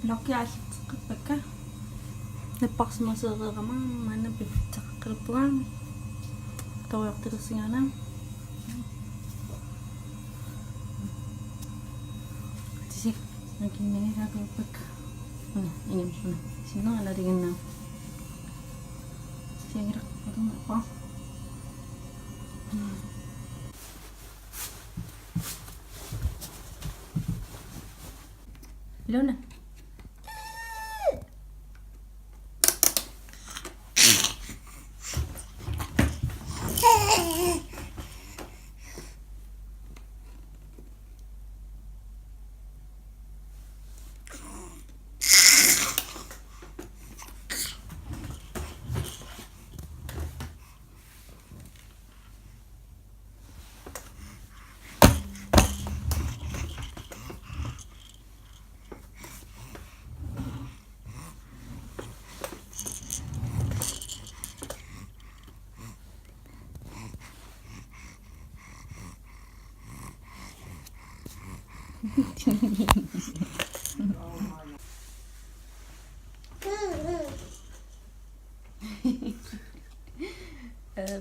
Lorkiaallerteqqippakka napparsumerseereerama maana pipitteqqiluppugaami toriortilersingaana tisik nakinnagisaakupakka ingam sinno alariginna siagiraqqutunappa Luna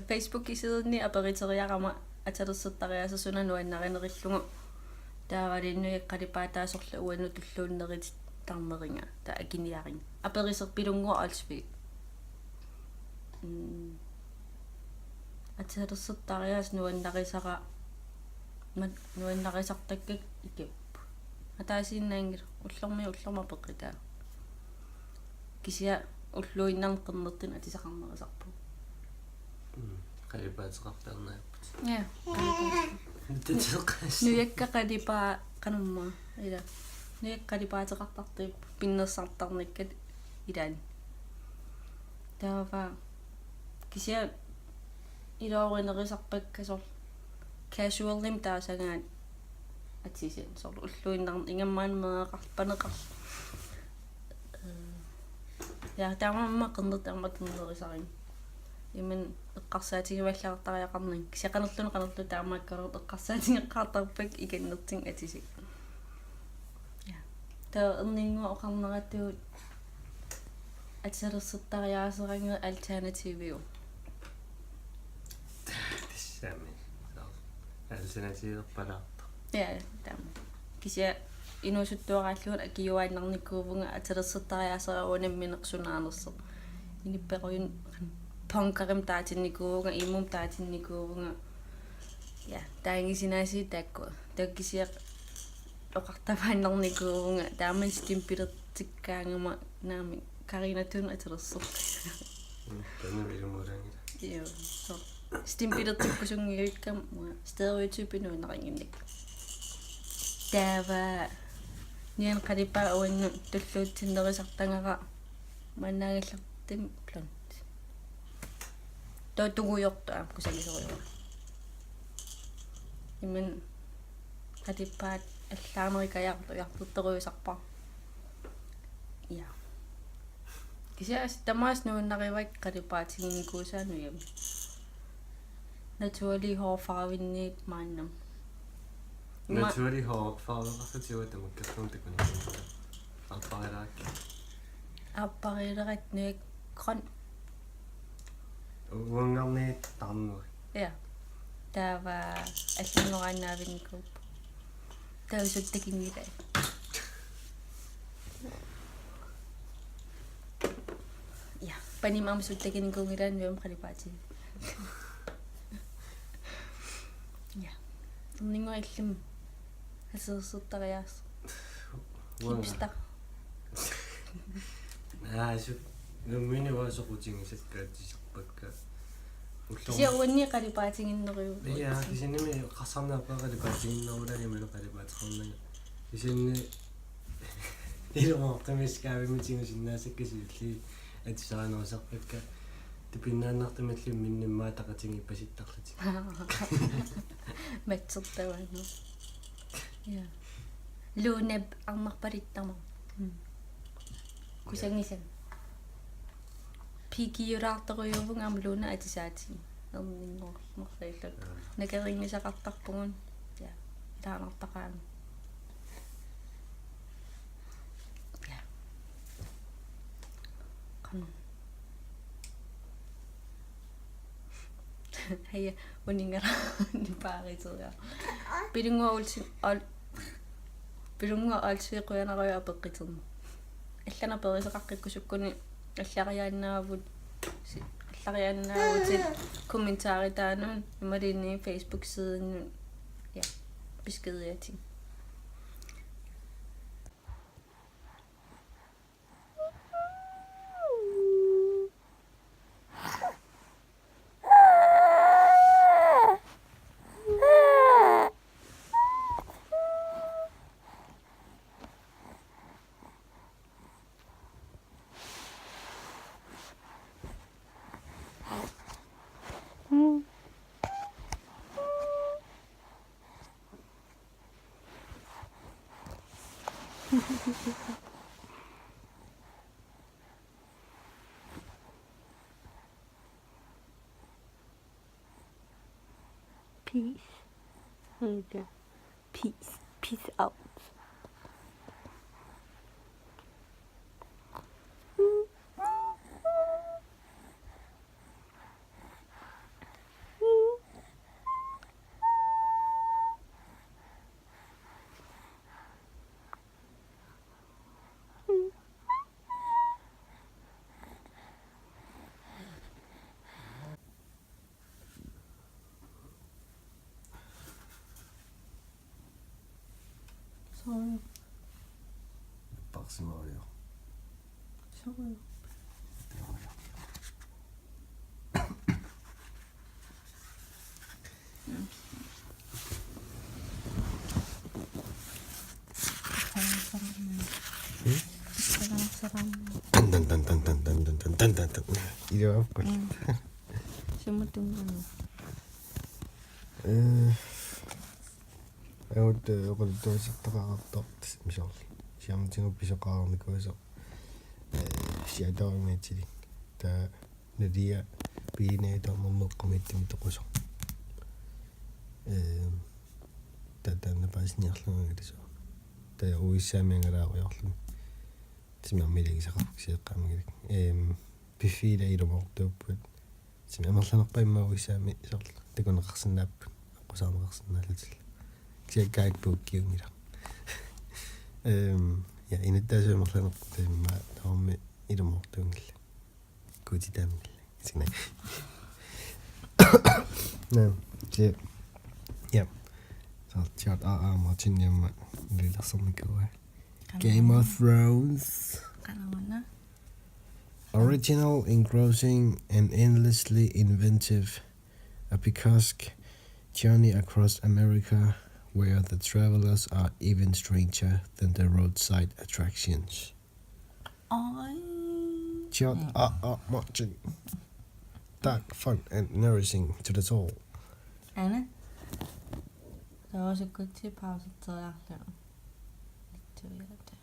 Facebook-isiderni aperitoriaqama atalерсэртариасасуна нуаннаринериллугу таавалиннуяққалипаатаасорла уану туллууннерит тармеринга та акиниарин аперисерпилунгуа алсви аtalерсэртариас нуаннарисара нуаннарисартаккак икип атаасиннаангил уллерма пеққитаа кисиа уллуиннарн қернертин атисақарнерисарпу qalipaateqartaarnaaput ja teteqas nuyakkaqalipaa qanumma ila nuyaqqalipaateqartartip pinnersartarnikkat ilaani taava kisia iloorineriserpakkasor casualim taasangaat atisen sor ulluinnar ingammaan meeqarpaneqar ja taamamma qernertaarmatnererisarin iman eqqarsaatigivallartariaqarning kisiaqanerlu taamaakkaru eqqarsaatigeqqaartarpak ikannerting atisik ja ta erningu oqarnerattuut atsalersertariaaseranga alternativiu tissami alternativerpalaarta ja taam kisia inusuttuaraalluut akiuaannarnikkuuvunga atsalersertariaaseruunammineqsunaanerser inippequyun pankarim taatinikuunga imum taatinikuunga ja taangisinaasi taakku takkisiaq oqartavaannarnikuunga taaman stimpilertikkaangama naami karinatun atalersert tanumilumulaangila jo so stimpilertikkusungiuikkam stereotypinuuneringimnik taava nian qalipaa uannu tulluutsinnerisartangara mannaagillertim plan totuguyortaa kusagisoriua iman qalipaat allaanerikajartujartutteruisarpa ja kisias tamaas nuunnarivak qalipaatiginikusaanuйам naturally hårfarvinniit maannam naturally hårfarverafatiua tamakkertuuntakuni аппарилерат нуик крон уангарниит тарнуи ja таава аллунорааннаавинникуп таусуттакингила ja панимам суттакиникунгилаан нуам қалипаати ja нингуиллим асерсертариаас хипстер аасу нуммини ваасоқутингисаккаатисерпакка сиуанни қалипаатингиннериу я кисиними қассарнааппақалипаатингиннерулани қалипаатеқарнага кисинни илумоортамискаавимитингусиннаасаккасиулли атисаанерисарпакка типиннааннартамалли миннимаатақатинги паситтарлати матсертаваано я лунеб армарпалиттарма кусангисан пикиулаартеруйувунгаам луна атисаати ернингорлмерлаиллак накерингисақартарпугун я таанартақаами я Hej, uningara nipaarisoria. Pilungua alsiquyanaria peqqitermu. Allana perisoqaqqikkusukkuni allariaannaavut allariaannaavutit kommentaaritaanun imalinni Facebook-siden ja beskediating. Peace. Okay. Peace. Peace out. Sorry. 박스마요. Sorry. 단단단단단단단단단단. 이리 와 볼. Simutungan. Aut oqultuasittaqaqartort misor. Siamtingu pisoqaarnikuuso. Siataarimaatili. Ta nadia piineetornerneqqamittim toquso. Tatana pasniarlumagiso. Ta uissaamiangalaariorlumi. Timermilagisaqarsiiqqaamagilak. Piffiila ilumortuupput. Timermerlanerpaimma uissaami isorlu. Takuneqarsinnaappu. Aqusaarneqarsinnaallutil. Kiakkaippuukkiungila. Ja inuttaasuumerlaner taimma taormi ilumortuungilla. Kutitaamilla. Sinna. No, se. Yep. Chat Martin jamma lilersernikua. Game of Thrones. Original, engrossing, and endlessly inventive. A picturesque journey across America where the travelers are even stranger than the roadside attractions. Chat Martin. Dark, fun, and nourishing to the soul. Anna? Der var også et godt til pause, så jeg der. Lidt til at der.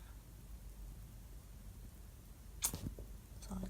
Så er det.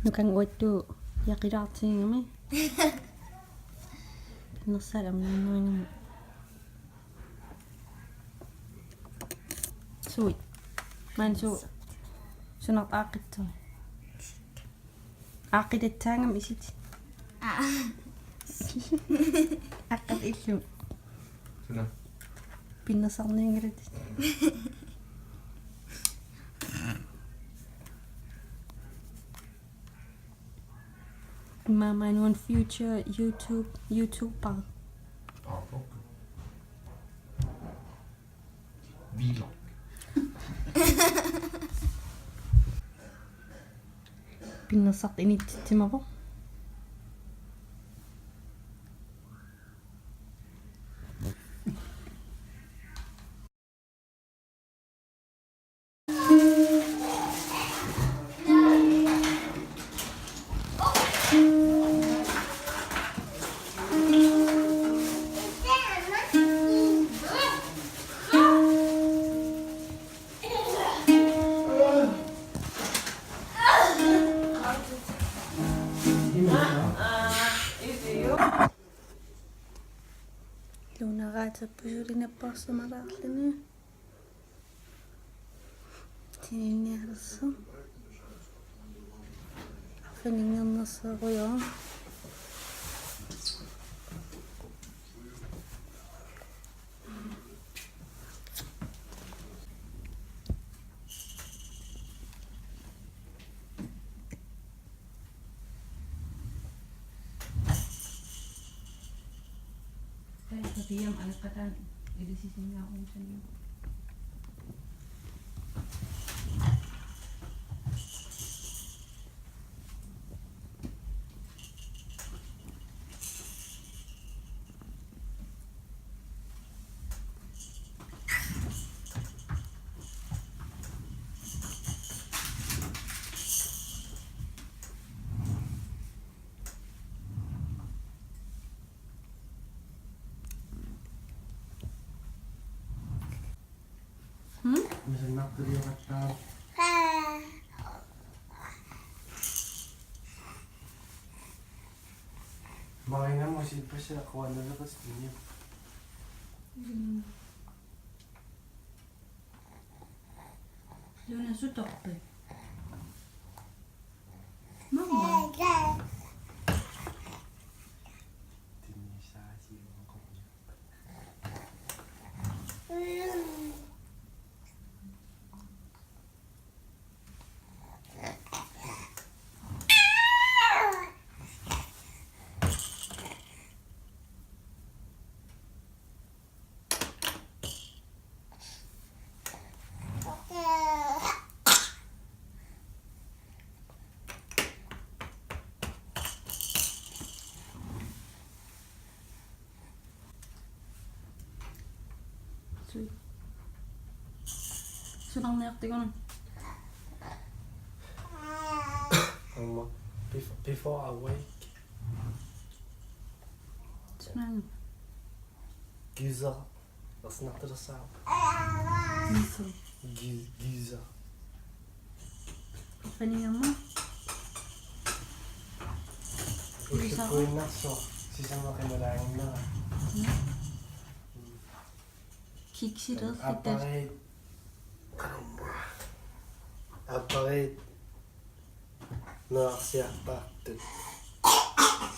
Nu kan uittu yaqilaartigami. Nersalamnannuingam. Sui. Mansu sunaq aaqittui. Aaqittaangam isit. Akkat illu. Suna. Pinnasarniingalat. Mama and one future YouTuber. Vlog. Pinnasart inittimavo. Lunaraatappusulinappaarsumarаарluni. Tininniarsu. Arfiningernerseeruyo. Diam anak kata di sisinya urusannya. Misen natteli rakkaan. Makina mo si pa siya kuha na lakas niya. Luna sutoppe. Mama. Tinisa si ko. Sunang nertikon. Before I wake. Sunang. Giza. Vad snabbt det sa. Giza. Paningamma. Giza ko na so. Sisama ka na lang na. Kiksider sitter. Apparat. Apparat. Naarsiarpaartut.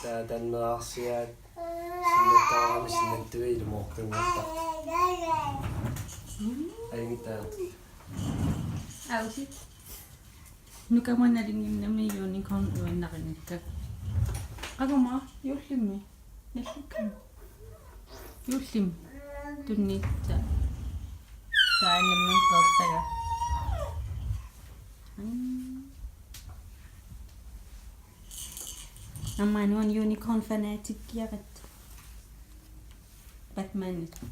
Taadan naarsiaat. Sinnattaarami sinnattuilumoortungartaq. Aingitaat. Ausit. Nuka mo na rin yung namin yun yung kung yun nakinig ka. Ako ma, yullim eh. Nasikan. Yullim. Tunit sa. Kaanim ng kautaya. Naman one unicorn fanatic yarat. Batman ito.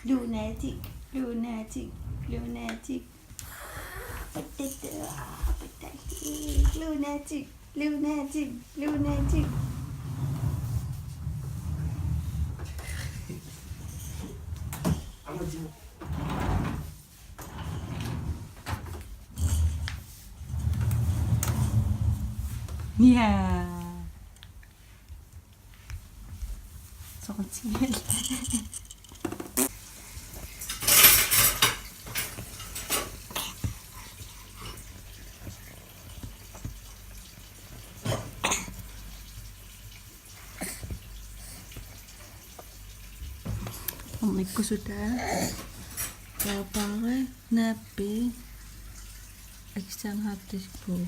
Lunatic, lunatic, lunatic. Lunatic, lunatic, lunatic. Yeah. So kontingent. narinig ko sudah. Kau pakai napi. Isang half teaspoon.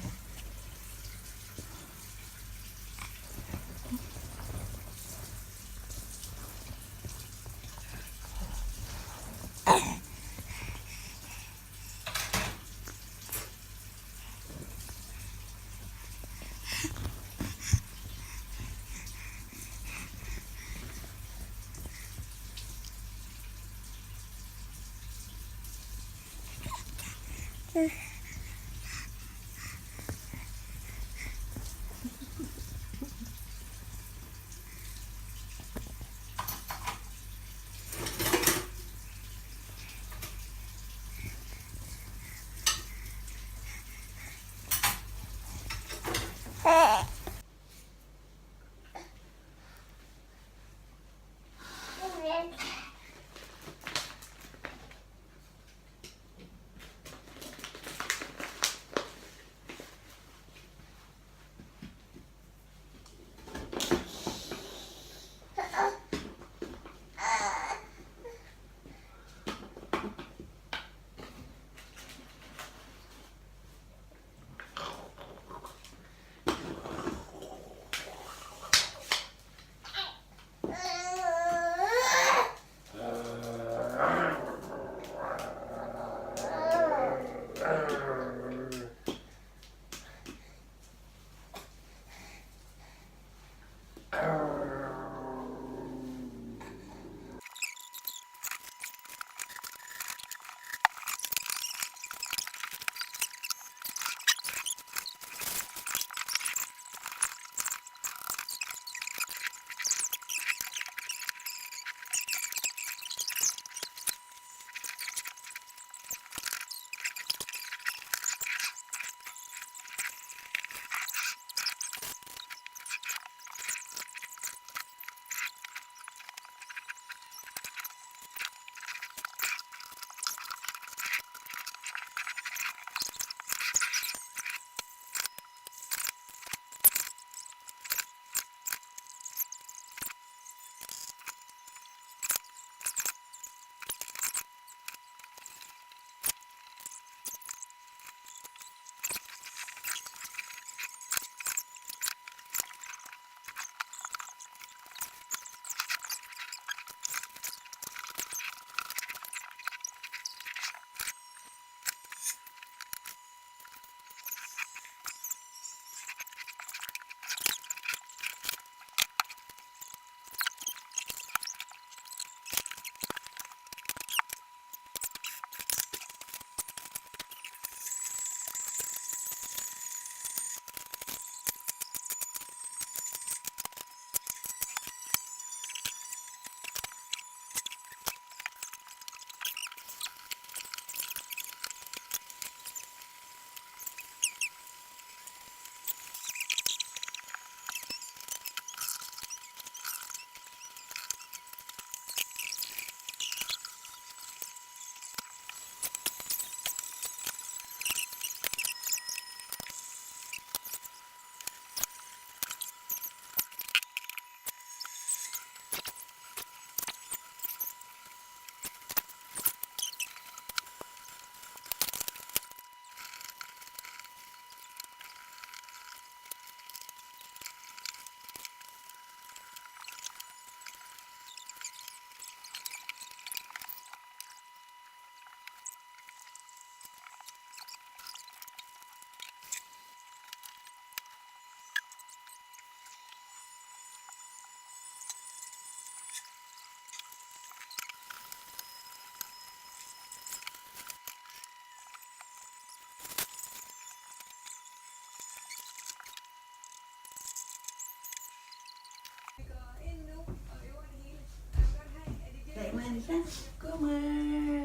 Kom maar.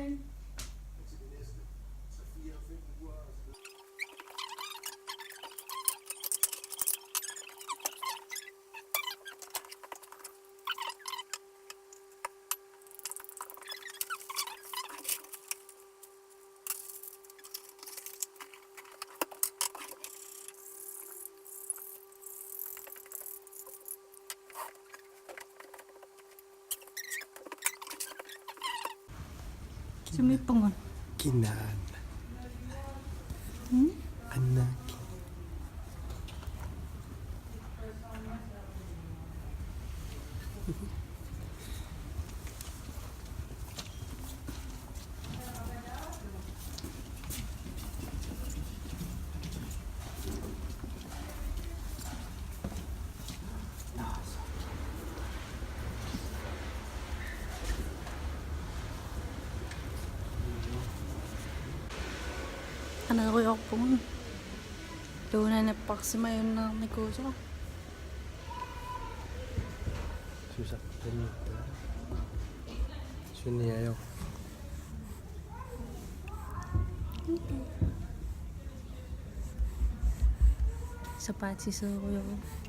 Sumipangon. Kinan. Hmm? Anak. Ano ko yung pun? Doon na napaksima yun na negosyo. Susah pinita. Suni ayo. Sapat si Sir Kuya ko.